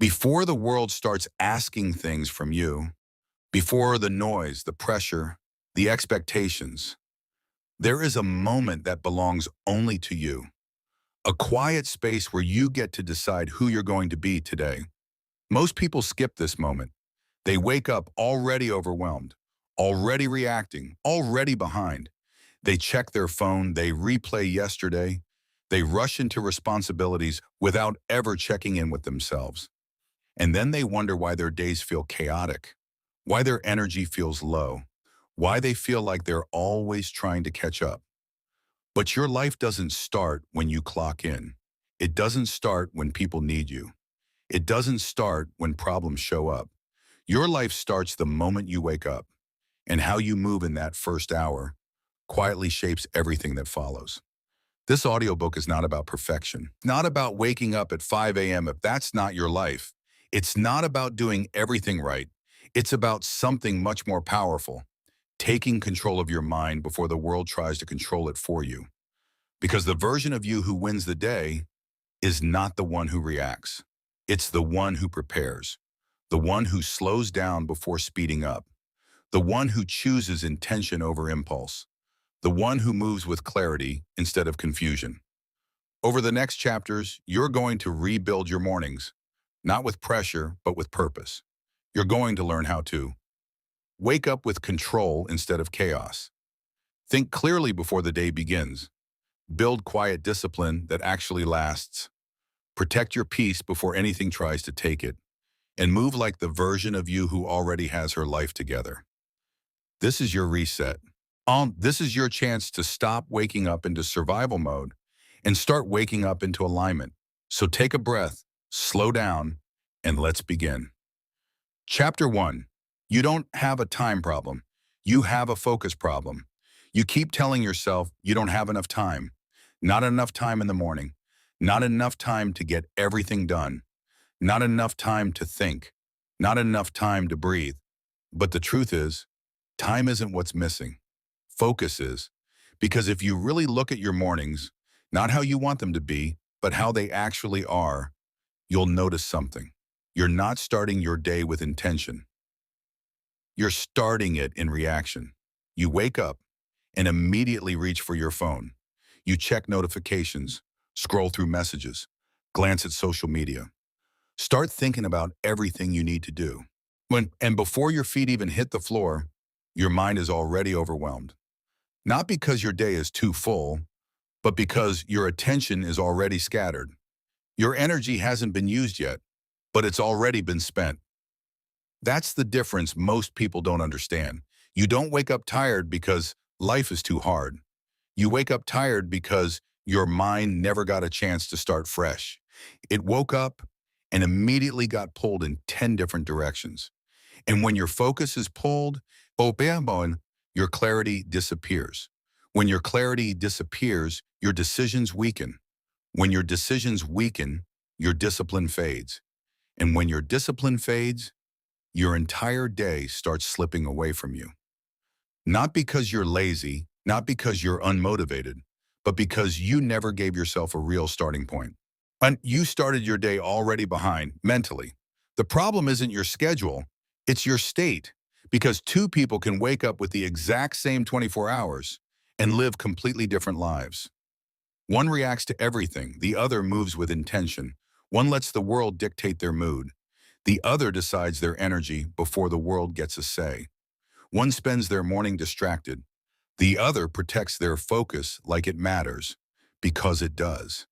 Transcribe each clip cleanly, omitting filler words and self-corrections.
Before the world starts asking things from you, before the noise, the pressure, the expectations, there is a moment that belongs only to you. A quiet space where you get to decide who you're going to be today. Most people skip this moment. They wake up already overwhelmed, already reacting, already behind. They check their phone, they replay yesterday, they rush into responsibilities without ever checking in with themselves. And then they wonder why their days feel chaotic, why their energy feels low, why they feel like they're always trying to catch up. But your life doesn't start when you clock in. It doesn't start when people need you. It doesn't start when problems show up. Your life starts the moment you wake up, and how you move in that first hour quietly shapes everything that follows. This audiobook is not about perfection, not about waking up at 5 a.m. if that's not your life. It's not about doing everything right. It's about something much more powerful, taking control of your mind before the world tries to control it for you. Because the version of you who wins the day is not the one who reacts. It's the one who prepares, the one who slows down before speeding up, the one who chooses intention over impulse, the one who moves with clarity instead of confusion. Over the next chapters, you're going to rebuild your mornings, not with pressure, but with purpose. You're going to learn how to wake up with control instead of chaos. Think clearly before the day begins. Build quiet discipline that actually lasts. Protect your peace before anything tries to take it. And move like the version of you who already has her life together. This is your reset. This is your chance to stop waking up into survival mode and start waking up into alignment. So take a breath, slow down, and let's begin. Chapter 1. You don't have a time problem. You have a focus problem. You keep telling yourself you don't have enough time. Not enough time in the morning. Not enough time to get everything done. Not enough time to think. Not enough time to breathe. But the truth is, time isn't what's missing. Focus is. Because if you really look at your mornings, not how you want them to be, but how they actually are, you'll notice something. You're not starting your day with intention. You're starting it in reaction. You wake up and immediately reach for your phone. You check notifications, scroll through messages, glance at social media. Start thinking about everything you need to do. And before your feet even hit the floor, your mind is already overwhelmed. Not because your day is too full, but because your attention is already scattered. Your energy hasn't been used yet, but it's already been spent. That's the difference most people don't understand. You don't wake up tired because life is too hard. You wake up tired because your mind never got a chance to start fresh. It woke up and immediately got pulled in 10 different directions. And when your focus is pulled, your clarity disappears. When your clarity disappears, your decisions weaken. When your decisions weaken, your discipline fades. And when your discipline fades, your entire day starts slipping away from you. Not because you're lazy, not because you're unmotivated, but because you never gave yourself a real starting point. And you started your day already behind mentally. The problem isn't your schedule, it's your state. Because two people can wake up with the exact same 24 hours and live completely different lives. One reacts to everything, the other moves with intention. One lets the world dictate their mood. The other decides their energy before the world gets a say. One spends their morning distracted. The other protects their focus like it matters, because it does.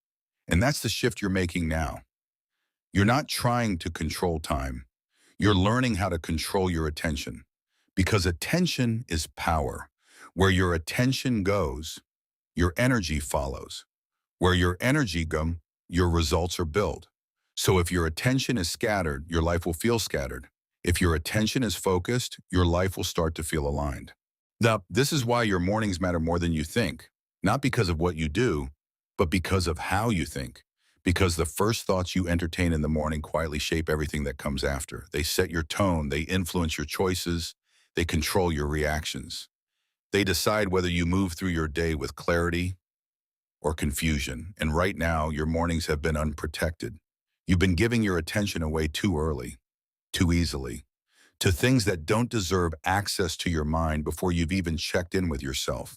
And that's the shift you're making now. You're not trying to control time. You're learning how to control your attention. Because attention is power. Where your attention goes, your energy follows. Where your energy goes, your results are built. So if your attention is scattered, your life will feel scattered. If your attention is focused, your life will start to feel aligned. Now, this is why your mornings matter more than you think. Not because of what you do, but because of how you think. Because the first thoughts you entertain in the morning quietly shape everything that comes after. They set your tone, they influence your choices, they control your reactions. They decide whether you move through your day with clarity or confusion. And right now, your mornings have been unprotected. You've been giving your attention away too early, too easily, to things that don't deserve access to your mind before you've even checked in with yourself.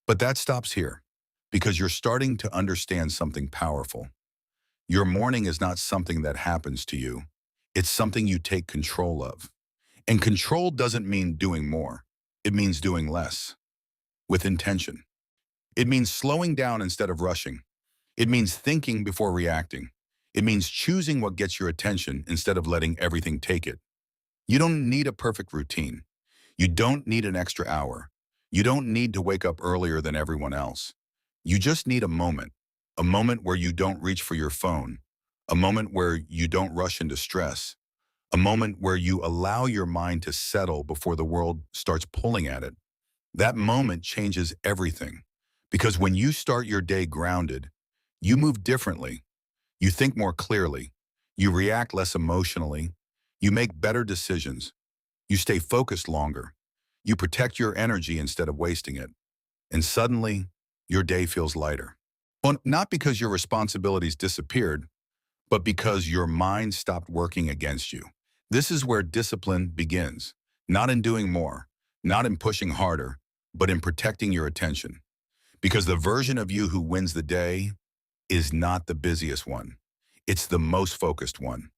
But that stops here, because you're starting to understand something powerful. Your morning is not something that happens to you. It's something you take control of. And control doesn't mean doing more. It means doing less, with intention. It means slowing down instead of rushing. It means thinking before reacting. It means choosing what gets your attention instead of letting everything take it. You don't need a perfect routine. You don't need an extra hour. You don't need to wake up earlier than everyone else. You just need a moment where you don't reach for your phone, a moment where you don't rush into stress, a moment where you allow your mind to settle before the world starts pulling at it. That moment changes everything. Because when you start your day grounded, you move differently. You think more clearly. You react less emotionally. You make better decisions. You stay focused longer. You protect your energy instead of wasting it. And suddenly, your day feels lighter. Well, not because your responsibilities disappeared, but because your mind stopped working against you. This is where discipline begins, not in doing more, not in pushing harder, but in protecting your attention. Because the version of you who wins the day is not the busiest one. It's the most focused one.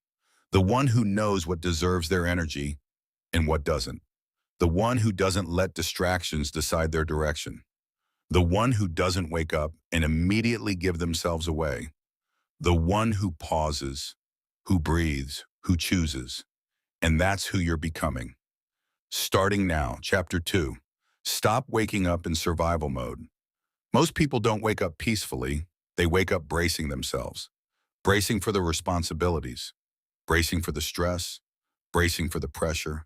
The one who knows what deserves their energy and what doesn't. The one who doesn't let distractions decide their direction. The one who doesn't wake up and immediately give themselves away. The one who pauses, who breathes, who chooses. And that's who you're becoming. Starting now, Chapter 2. Stop waking up in survival mode. Most people don't wake up peacefully. They wake up bracing themselves. Bracing for the responsibilities. Bracing for the stress. Bracing for the pressure.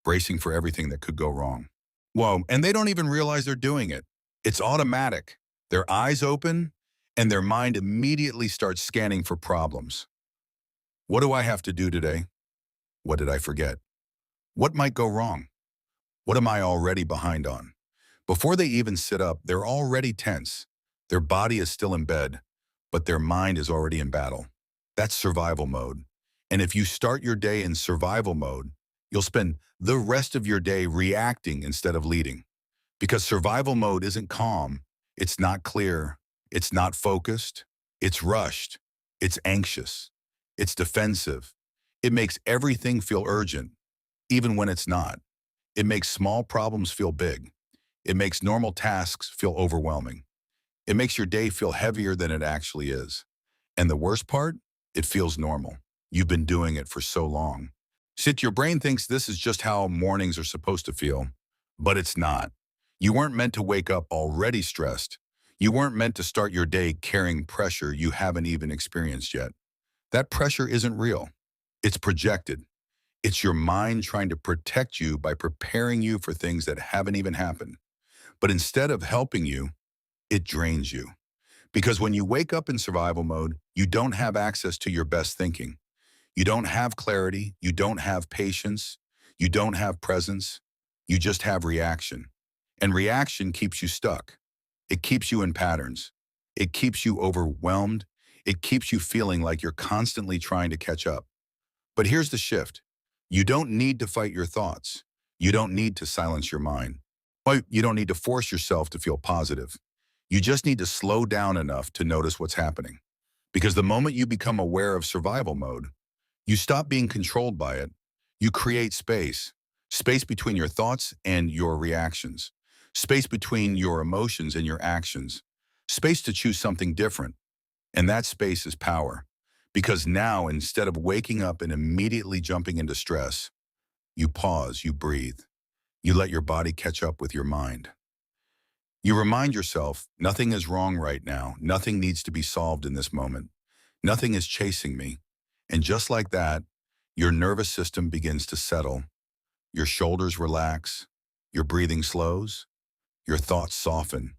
Bracing for everything that could go wrong. Whoa, and they don't even realize they're doing it. It's automatic. Their eyes open, and their mind immediately starts scanning for problems. What do I have to do today? What did I forget? What might go wrong? What am I already behind on? Before they even sit up, they're already tense. Their body is still in bed, but their mind is already in battle. That's survival mode. And if you start your day in survival mode, you'll spend the rest of your day reacting instead of leading. Because survival mode isn't calm, it's not clear, it's not focused, it's rushed, it's anxious, it's defensive. It makes everything feel urgent, even when it's not. It makes small problems feel big. It makes normal tasks feel overwhelming. It makes your day feel heavier than it actually is. And the worst part? It feels normal. You've been doing it for so long. Your brain thinks this is just how mornings are supposed to feel, but it's not. You weren't meant to wake up already stressed. You weren't meant to start your day carrying pressure you haven't even experienced yet. That pressure isn't real. It's projected. It's your mind trying to protect you by preparing you for things that haven't even happened. But instead of helping you, it drains you. Because when you wake up in survival mode, you don't have access to your best thinking. You don't have clarity. You don't have patience. You don't have presence. You just have reaction. And reaction keeps you stuck. It keeps you in patterns. It keeps you overwhelmed. It keeps you feeling like you're constantly trying to catch up. But here's the shift. You don't need to fight your thoughts. You don't need to silence your mind. You don't need to force yourself to feel positive. You just need to slow down enough to notice what's happening. Because the moment you become aware of survival mode, you stop being controlled by it. You create space. Space between your thoughts and your reactions. Space between your emotions and your actions. Space to choose something different. And that space is power. Because now, instead of waking up and immediately jumping into stress, you pause, you breathe. You let your body catch up with your mind. You remind yourself, nothing is wrong right now. Nothing needs to be solved in this moment. Nothing is chasing me. And just like that, your nervous system begins to settle. Your shoulders relax. Your breathing slows. Your thoughts soften.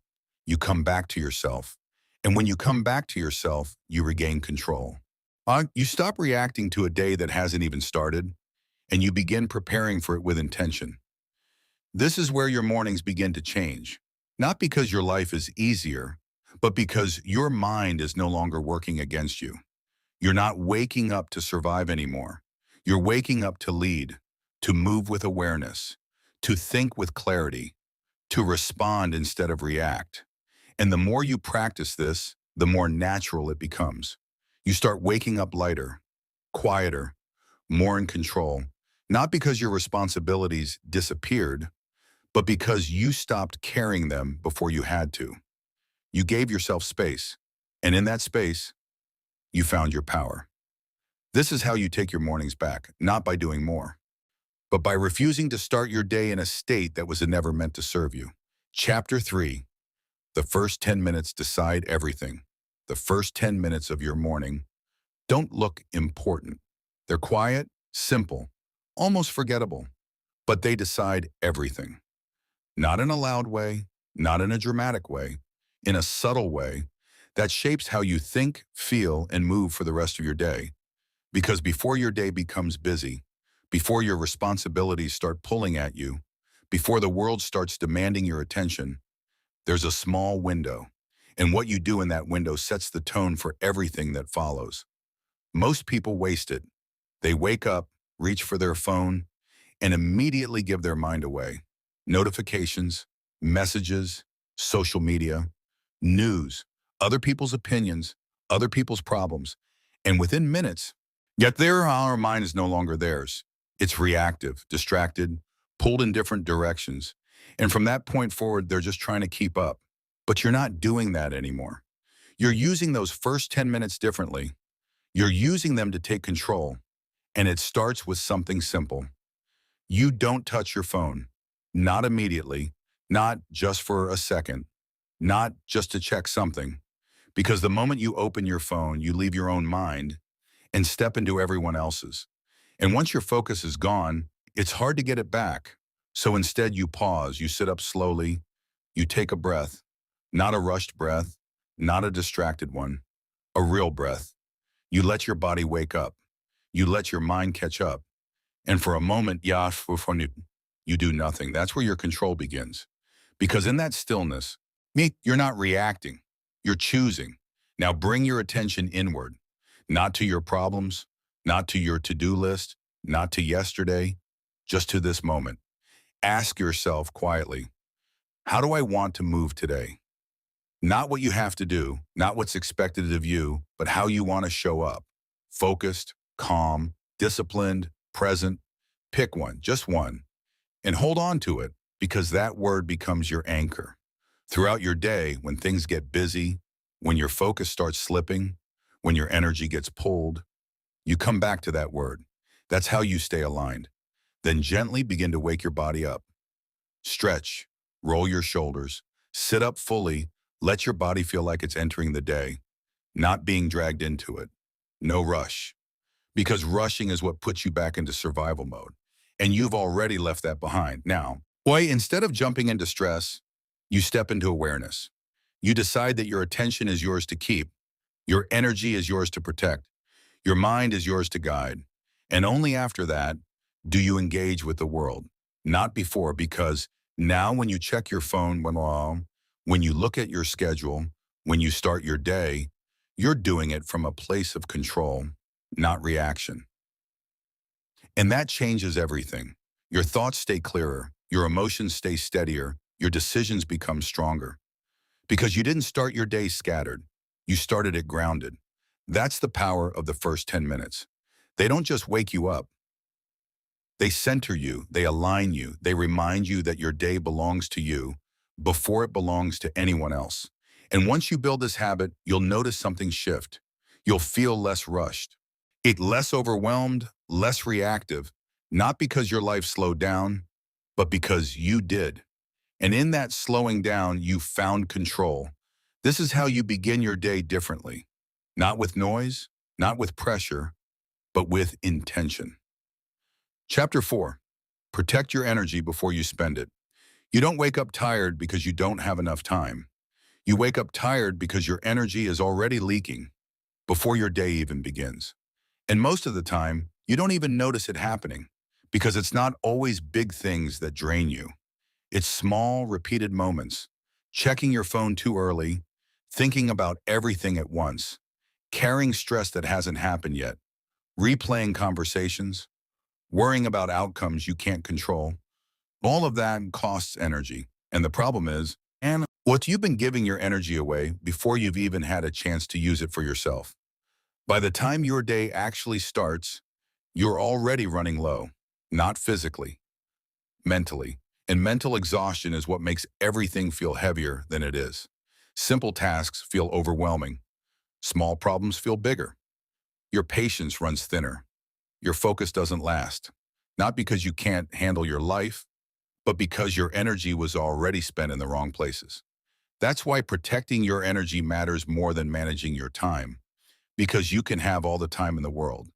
You come back to yourself. And when you come back to yourself, you regain control. You stop reacting to a day that hasn't even started, and you begin preparing for it with intention. This is where your mornings begin to change. Not because your life is easier, but because your mind is no longer working against you. You're not waking up to survive anymore. You're waking up to lead, to move with awareness, to think with clarity, to respond instead of react. And the more you practice this, the more natural it becomes. You start waking up lighter, quieter, more in control, not because your responsibilities disappeared, but because you stopped carrying them before you had to. You gave yourself space, and in that space, you found your power. This is how you take your mornings back, not by doing more, but by refusing to start your day in a state that was never meant to serve you. Chapter 3. The first 10 minutes decide everything. The first 10 minutes of your morning don't look important. They're quiet, simple, almost forgettable, but they decide everything. Not in a loud way, not in a dramatic way, in a subtle way that shapes how you think, feel, and move for the rest of your day. Because before your day becomes busy, before your responsibilities start pulling at you, before the world starts demanding your attention, there's a small window. And what you do in that window sets the tone for everything that follows. Most people waste it. They wake up, reach for their phone, and immediately give their mind away. Notifications, messages, social media, news, other people's opinions, other people's problems. And within minutes, yet there our mind is no longer theirs. It's reactive, distracted, pulled in different directions. And from that point forward, they're just trying to keep up. But you're not doing that anymore. You're using those first 10 minutes differently. You're using them to take control. And it starts with something simple. You don't touch your phone. Not immediately, not just for a second, not just to check something. Because the moment you open your phone, you leave your own mind and step into everyone else's. And once your focus is gone, it's hard to get it back. So instead you pause, you sit up slowly, you take a breath, not a rushed breath, not a distracted one, a real breath. You let your body wake up. You let your mind catch up. And for a moment, you do nothing. That's where your control begins. Because in that stillness, you're not reacting, you're choosing. Now bring your attention inward, not to your problems, not to your to-do list, not to yesterday, just to this moment. Ask yourself quietly, how do I want to move today? Not what you have to do, not what's expected of you, but how you want to show up. Focused, calm, disciplined, present. Pick one, just one, and hold on to it because that word becomes your anchor. Throughout your day, when things get busy, when your focus starts slipping, when your energy gets pulled, you come back to that word. That's how you stay aligned. Then gently begin to wake your body up. Stretch, roll your shoulders, sit up fully, let your body feel like it's entering the day, not being dragged into it. No rush, because rushing is what puts you back into survival mode. And you've already left that behind. Now, instead of jumping into stress, you step into awareness. You decide that your attention is yours to keep. Your energy is yours to protect. Your mind is yours to guide. And only after that do you engage with the world. Not before, because now when you check your phone, when you look at your schedule, when you start your day, you're doing it from a place of control, not reaction. And that changes everything. Your thoughts stay clearer, your emotions stay steadier, your decisions become stronger. Because you didn't start your day scattered, you started it grounded. That's the power of the first 10 minutes. They don't just wake you up. They center you, they align you, they remind you that your day belongs to you before it belongs to anyone else. And once you build this habit, you'll notice something shift. You'll feel less rushed. Less overwhelmed, less reactive, not because your life slowed down, but because you did. And in that slowing down, you found control. This is how you begin your day differently. Not with noise, not with pressure, but with intention. Chapter 4. Protect your energy before you spend it. You don't wake up tired because you don't have enough time. You wake up tired because your energy is already leaking before your day even begins. And most of the time, you don't even notice it happening because it's not always big things that drain you. It's small, repeated moments, checking your phone too early, thinking about everything at once, carrying stress that hasn't happened yet, replaying conversations, worrying about outcomes you can't control. All of that costs energy. And the problem is, and what you've been giving your energy away before you've even had a chance to use it for yourself. By the time your day actually starts, you're already running low, not physically, mentally. And mental exhaustion is what makes everything feel heavier than it is. Simple tasks feel overwhelming. Small problems feel bigger. Your patience runs thinner. Your focus doesn't last. Not because you can't handle your life, but because your energy was already spent in the wrong places. That's why protecting your energy matters more than managing your time, because you can have all the time in the world.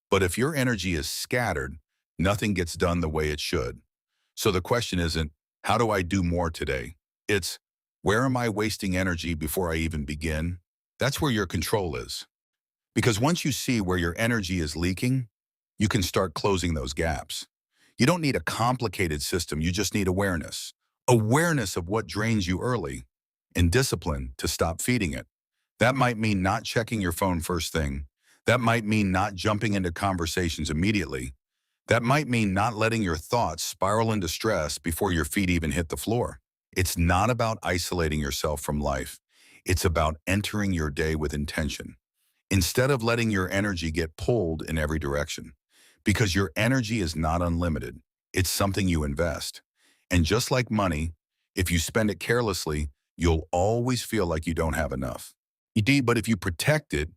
But if your energy is scattered, nothing gets done the way it should. So the question isn't, how do I do more today? It's, where am I wasting energy before I even begin? That's where your control is. Because once you see where your energy is leaking, you can start closing those gaps. You don't need a complicated system, you just need awareness. Awareness of what drains you early, and discipline to stop feeding it. That might mean not checking your phone first thing. That might mean not jumping into conversations immediately. That might mean not letting your thoughts spiral into stress before your feet even hit the floor. It's not about isolating yourself from life. It's about entering your day with intention, instead of letting your energy get pulled in every direction. Because your energy is not unlimited. It's something you invest. And just like money, if you spend it carelessly, you'll always feel like you don't have enough. But if you protect it,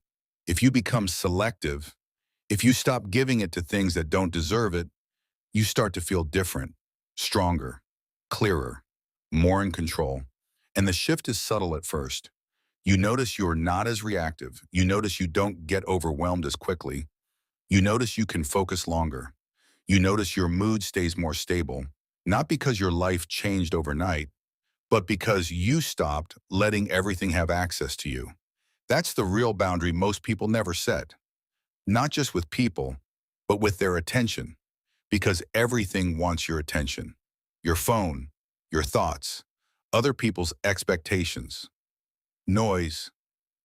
if you become selective, if you stop giving it to things that don't deserve it, you start to feel different, stronger, clearer, more in control. And the shift is subtle at first. You notice you're not as reactive. You notice you don't get overwhelmed as quickly. You notice you can focus longer. You notice your mood stays more stable, not because your life changed overnight, but because you stopped letting everything have access to you. That's the real boundary most people never set. Not just with people, but with their attention. Because everything wants your attention. Your phone, your thoughts, other people's expectations, noise,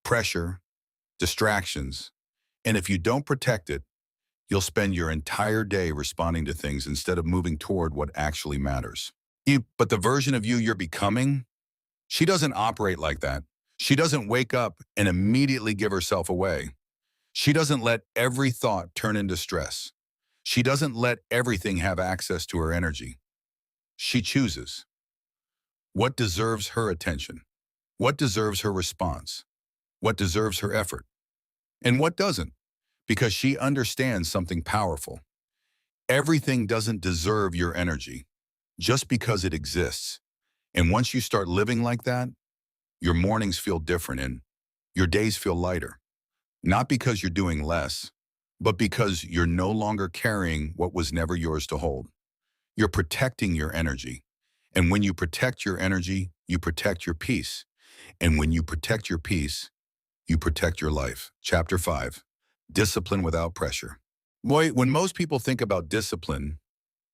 pressure, distractions. And if you don't protect it, you'll spend your entire day responding to things instead of moving toward what actually matters. But the version of you you're becoming, she doesn't operate like that. She doesn't wake up and immediately give herself away. She doesn't let every thought turn into stress. She doesn't let everything have access to her energy. She chooses what deserves her attention, what deserves her response, what deserves her effort, and what doesn't, because she understands something powerful. Everything doesn't deserve your energy just because it exists. And once you start living like that, your mornings feel different and your days feel lighter. Not because you're doing less, but because you're no longer carrying what was never yours to hold. You're protecting your energy. And when you protect your energy, you protect your peace. And when you protect your peace, you protect your life. Chapter 5, Discipline Without Pressure. Boy, when most people think about discipline,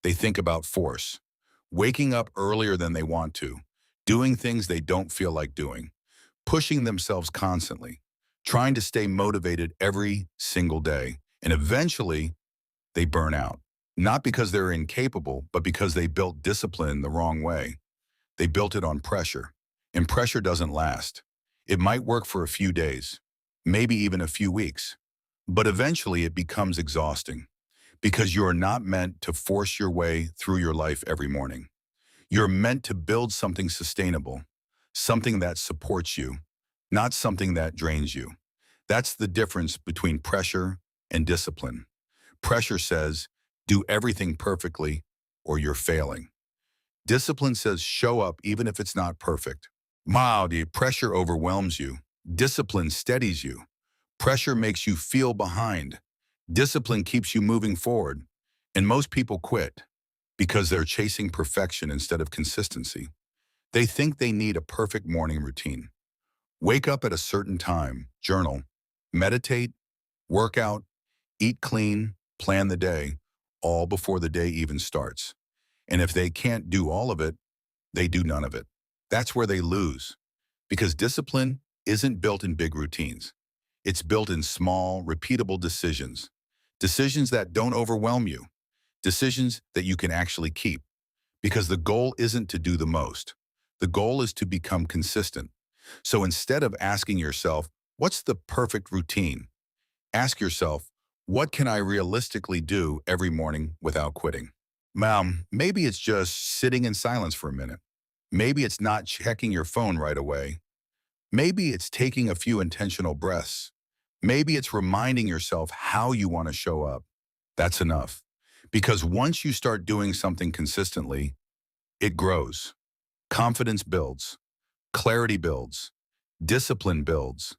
they think about force. Waking up earlier than they want to, doing things they don't feel like doing, pushing themselves constantly, trying to stay motivated every single day. And eventually, they burn out. Not because they're incapable, but because they built discipline the wrong way. They built it on pressure. And pressure doesn't last. It might work for a few days, maybe even a few weeks. But eventually it becomes exhausting because you're not meant to force your way through your life every morning. You're meant to build something sustainable, something that supports you, not something that drains you. That's the difference between pressure and discipline. Pressure says, do everything perfectly or you're failing. Discipline says, show up even if it's not perfect. Wow, the pressure overwhelms you. Discipline steadies you. Pressure makes you feel behind. Discipline keeps you moving forward. And most people quit because they're chasing perfection instead of consistency. They think they need a perfect morning routine. Wake up at a certain time, journal, meditate, work out, eat clean, plan the day, all before the day even starts. And if they can't do all of it, they do none of it. That's where they lose. Because discipline isn't built in big routines. It's built in small, repeatable decisions. Decisions that don't overwhelm you. Decisions that you can actually keep. Because the goal isn't to do the most. The goal is to become consistent. So instead of asking yourself, what's the perfect routine? Ask yourself, what can I realistically do every morning without quitting? Maybe it's just sitting in silence for a minute. Maybe it's not checking your phone right away. Maybe it's taking a few intentional breaths. Maybe it's reminding yourself how you want to show up. That's enough. Because once you start doing something consistently, it grows. Confidence builds. Clarity builds. Discipline builds.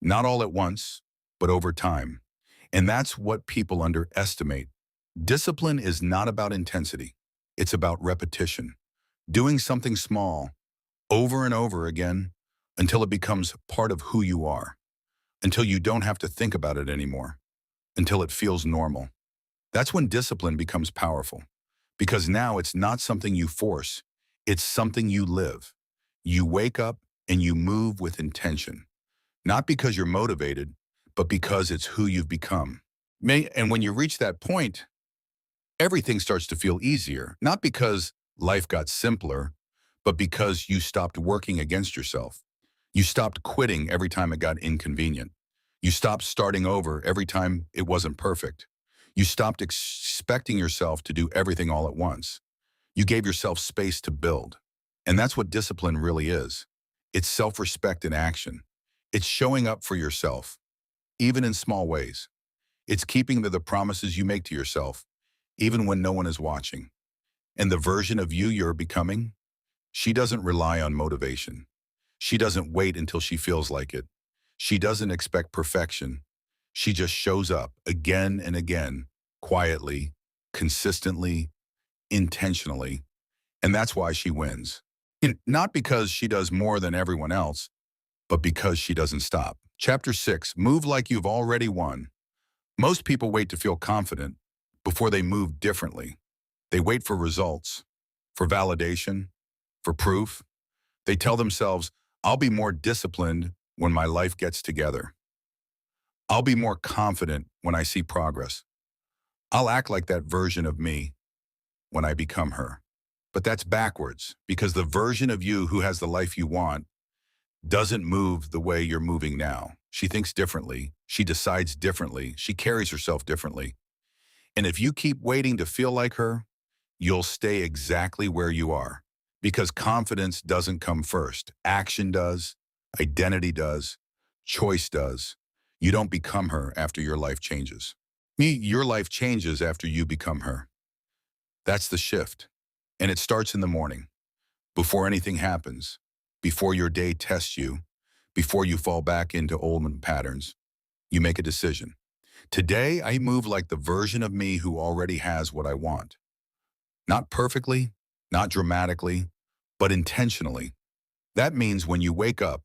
Not all at once, but over time. And that's what people underestimate. Discipline is not about intensity. It's about repetition. Doing something small over and over again until it becomes part of who you are, until you don't have to think about it anymore, until it feels normal. That's when discipline becomes powerful, because now it's not something you force, it's something you live. You wake up and you move with intention, not because you're motivated, but because it's who you've become. And when you reach that point, everything starts to feel easier, not because life got simpler, but because you stopped working against yourself. You stopped quitting every time it got inconvenient. You stopped starting over every time it wasn't perfect. You stopped expecting yourself to do everything all at once. You gave yourself space to build. And that's what discipline really is. It's self-respect in action. It's showing up for yourself, even in small ways. It's keeping the promises you make to yourself, even when no one is watching. And the version of you you're becoming, she doesn't rely on motivation. She doesn't wait until she feels like it. She doesn't expect perfection. She just shows up again and again, quietly, consistently, intentionally. And that's why she wins. Not because she does more than everyone else, but because she doesn't stop. Chapter 6, move like you've already won. Most people wait to feel confident before they move differently. They wait for results, for validation, for proof. They tell themselves, I'll be more disciplined when my life gets together. I'll be more confident when I see progress. I'll act like that version of me when I become her. But that's backwards, because the version of you who has the life you want doesn't move the way you're moving now. She thinks differently. She decides differently. She carries herself differently. And if you keep waiting to feel like her, you'll stay exactly where you are. Because confidence doesn't come first. Action does. Identity does. Choice does. You don't become her after your life changes. Your life changes after you become her. That's the shift. And it starts in the morning, before anything happens, before your day tests you, before you fall back into old patterns. You make a decision. Today, I move like the version of me who already has what I want. Not perfectly, not dramatically, but intentionally. That means when you wake up,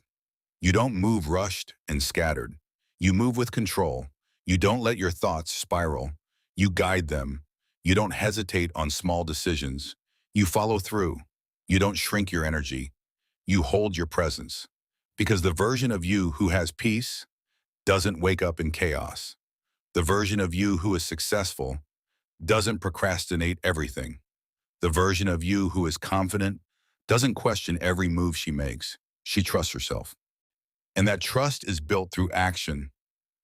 you don't move rushed and scattered. You move with control. You don't let your thoughts spiral. You guide them. You don't hesitate on small decisions. You follow through. You don't shrink your energy. You hold your presence. Because the version of you who has peace doesn't wake up in chaos. The version of you who is successful doesn't procrastinate everything. The version of you who is confident doesn't question every move she makes. She trusts herself. And that trust is built through action,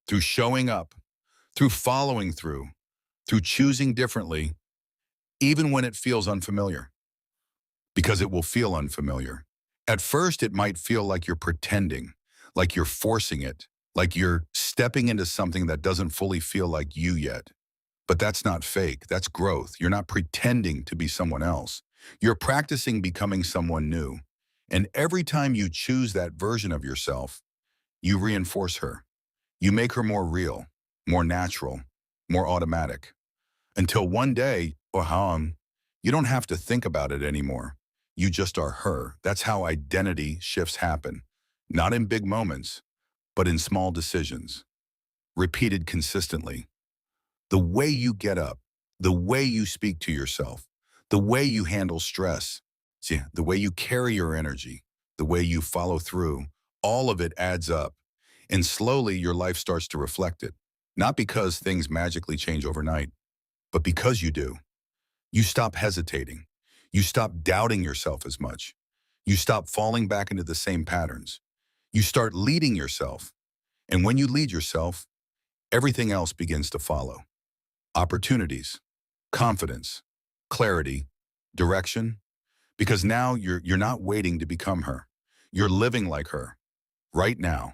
through showing up, through following through choosing differently, even when it feels unfamiliar. Because it will feel unfamiliar. At first, it might feel like you're pretending, like you're forcing it, like you're stepping into something that doesn't fully feel like you yet. But that's not fake, that's growth. You're not pretending to be someone else. You're practicing becoming someone new. And every time you choose that version of yourself, you reinforce her. You make her more real, more natural, more automatic. Until one day, you don't have to think about it anymore. You just are her. That's how identity shifts happen. Not in big moments, but in small decisions, repeated consistently. The way you get up, the way you speak to yourself, the way you handle stress, the way you carry your energy, the way you follow through, all of it adds up. And slowly, your life starts to reflect it. Not because things magically change overnight, but because you do. You stop hesitating. You stop doubting yourself as much. You stop falling back into the same patterns. You start leading yourself. And when you lead yourself, everything else begins to follow. Opportunities, confidence, clarity, direction. Because now you're not waiting to become her. You're living like her, right now.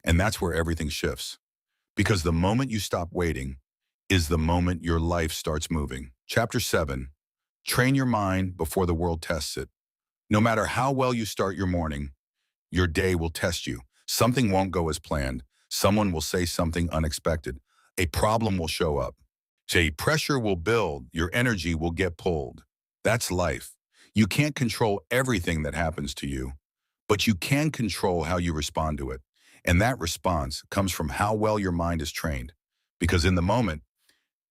And that's where everything shifts. Because the moment you stop waiting is the moment your life starts moving. Chapter 7, train your mind before the world tests it. No matter how well you start your morning, your day will test you. Something won't go as planned. Someone will say something unexpected. A problem will show up. Say, pressure will build. Your energy will get pulled. That's life. You can't control everything that happens to you, but you can control how you respond to it. And that response comes from how well your mind is trained. Because in the moment,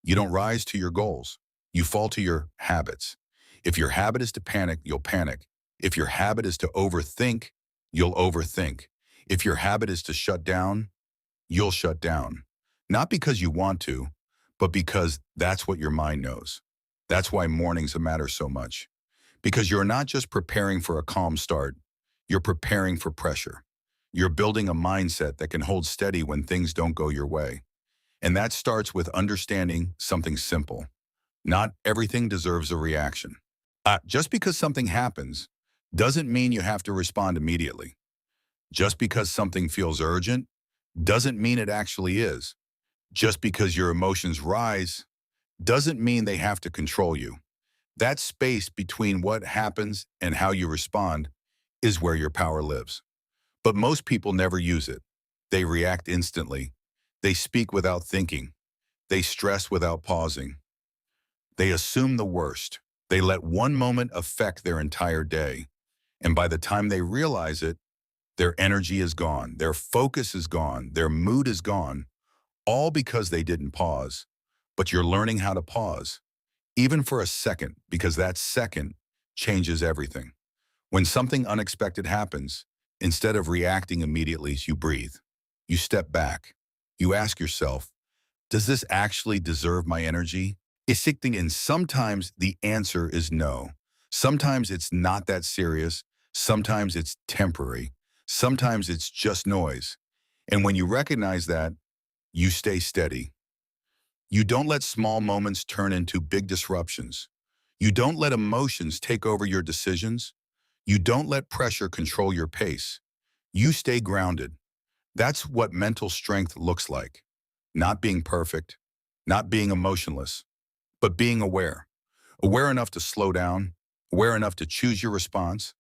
you don't rise to your goals. You fall to your habits. If your habit is to panic, you'll panic. If your habit is to overthink, you'll overthink. If your habit is to shut down, you'll shut down. Not because you want to, but because that's what your mind knows. That's why mornings matter so much. Because you're not just preparing for a calm start, you're preparing for pressure. You're building a mindset that can hold steady when things don't go your way. And that starts with understanding something simple. Not everything deserves a reaction. Just because something happens doesn't mean you have to respond immediately. Just because something feels urgent doesn't mean it actually is. Just because your emotions rise doesn't mean they have to control you. That space between what happens and how you respond is where your power lives. But most people never use it. They react instantly. They speak without thinking. They stress without pausing. They assume the worst. They let one moment affect their entire day. And by the time they realize it, their energy is gone. Their focus is gone. Their mood is gone. All because they didn't pause. But you're learning how to pause, even for a second, because that second changes everything. When something unexpected happens, instead of reacting immediately, you breathe. You step back. You ask yourself, does this actually deserve my energy? And sometimes the answer is no. Sometimes it's not that serious. Sometimes it's temporary. Sometimes it's just noise. And when you recognize that, you stay steady. You don't let small moments turn into big disruptions. You don't let emotions take over your decisions. You don't let pressure control your pace. You stay grounded. That's what mental strength looks like. Not being perfect, not being emotionless, but being aware. Aware enough to slow down, aware enough to choose your response,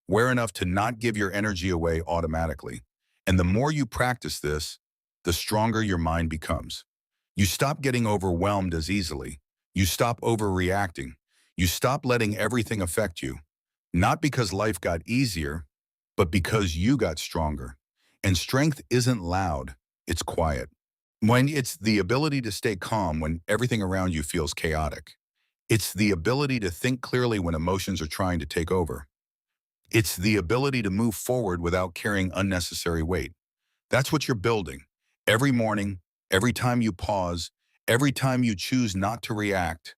aware enough to not give your energy away automatically. And the more you practice this, the stronger your mind becomes. You stop getting overwhelmed as easily. You stop overreacting. You stop letting everything affect you. Not because life got easier, but because you got stronger. And strength isn't loud, it's quiet. When it's the ability to stay calm when everything around you feels chaotic. It's the ability to think clearly when emotions are trying to take over. It's the ability to move forward without carrying unnecessary weight. That's what you're building. Every morning, every time you pause, every time you choose not to react,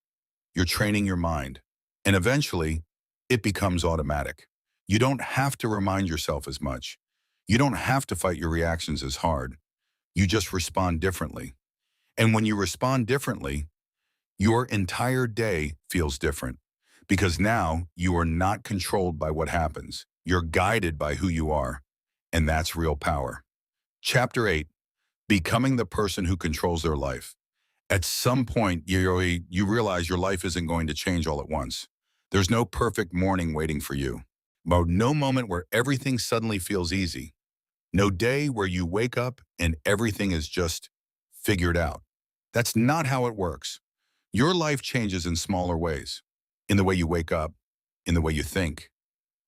you're training your mind. And eventually, it becomes automatic. You don't have to remind yourself as much. You don't have to fight your reactions as hard. You just respond differently. And when you respond differently, your entire day feels different. Because now you are not controlled by what happens. You're guided by who you are. And that's real power. Chapter 8, becoming the person who controls their life. At some point, you realize your life isn't going to change all at once. There's no perfect morning waiting for you. No moment where everything suddenly feels easy. No day where you wake up and everything is just figured out. That's not how it works. Your life changes in smaller ways. In the way you wake up, in the way you think,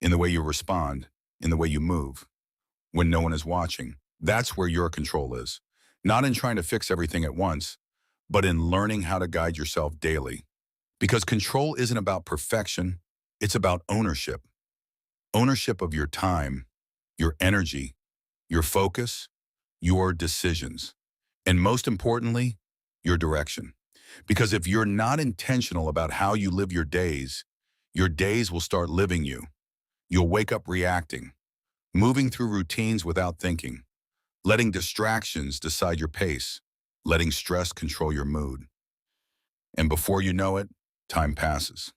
in the way you respond, in the way you move. When no one is watching, that's where your control is. Not in trying to fix everything at once, but in learning how to guide yourself daily. Because control isn't about perfection, it's about ownership. Ownership of your time, your energy, your focus, your decisions, and most importantly, your direction. Because if you're not intentional about how you live your days will start living you. You'll wake up reacting, moving through routines without thinking, letting distractions decide your pace, letting stress control your mood. And before you know it, time passes.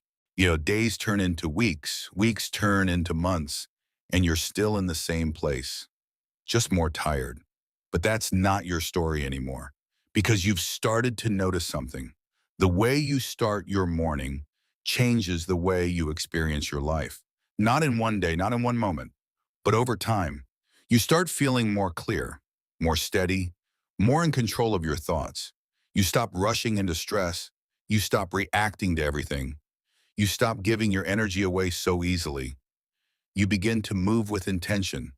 Days turn into weeks, weeks turn into months, and you're still in the same place, just more tired. But that's not your story anymore because you've started to notice something. The way you start your morning changes the way you experience your life. Not in one day, not in one moment, but over time. You start feeling more clear, more steady, more in control of your thoughts. You stop rushing into stress. You stop reacting to everything. You stop giving your energy away so easily. You begin to move with intention,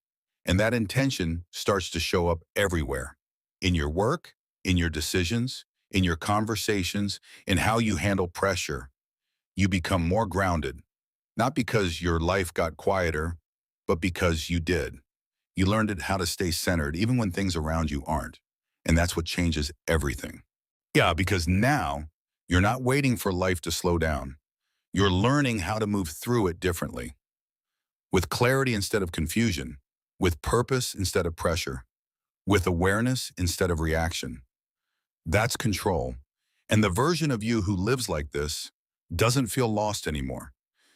and that intention starts to show up everywhere. In your work, in your decisions, in your conversations, in how you handle pressure. You become more grounded, not because your life got quieter, but because you did. You learned how to stay centered even when things around you aren't. And that's what changes everything. Yeah, because now you're not waiting for life to slow down. You're learning how to move through it differently, with clarity instead of confusion, with purpose instead of pressure, with awareness instead of reaction. That's control. And the version of you who lives like this doesn't feel lost anymore.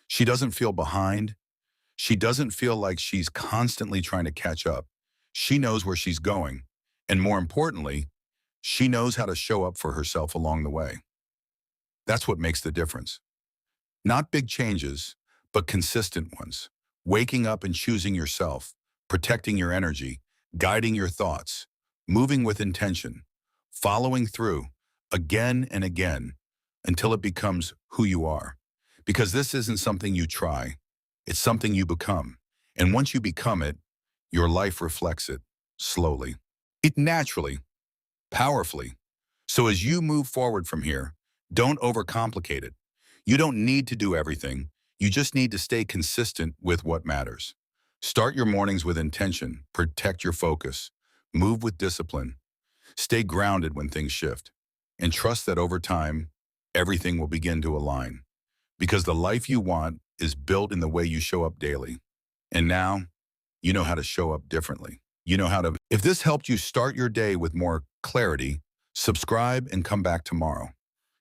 She doesn't feel behind. She doesn't feel like she's constantly trying to catch up. She knows where she's going. And more importantly, she knows how to show up for herself along the way. That's what makes the difference. Not big changes, but consistent ones. Waking up and choosing yourself, protecting your energy, guiding your thoughts, moving with intention, following through again and again until it becomes who you are. Because this isn't something you try, it's something you become. And once you become it, your life reflects it slowly. It naturally, powerfully. So as you move forward from here, don't overcomplicate it. You don't need to do everything. You just need to stay consistent with what matters. Start your mornings with intention, protect your focus, move with discipline, stay grounded when things shift, and trust that over time, everything will begin to align. Because the life you want is built in the way you show up daily. And now, you know how to show up differently. You know how to. If this helped you start your day with more clarity, subscribe and come back tomorrow.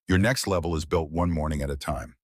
Your next level is built one morning at a time.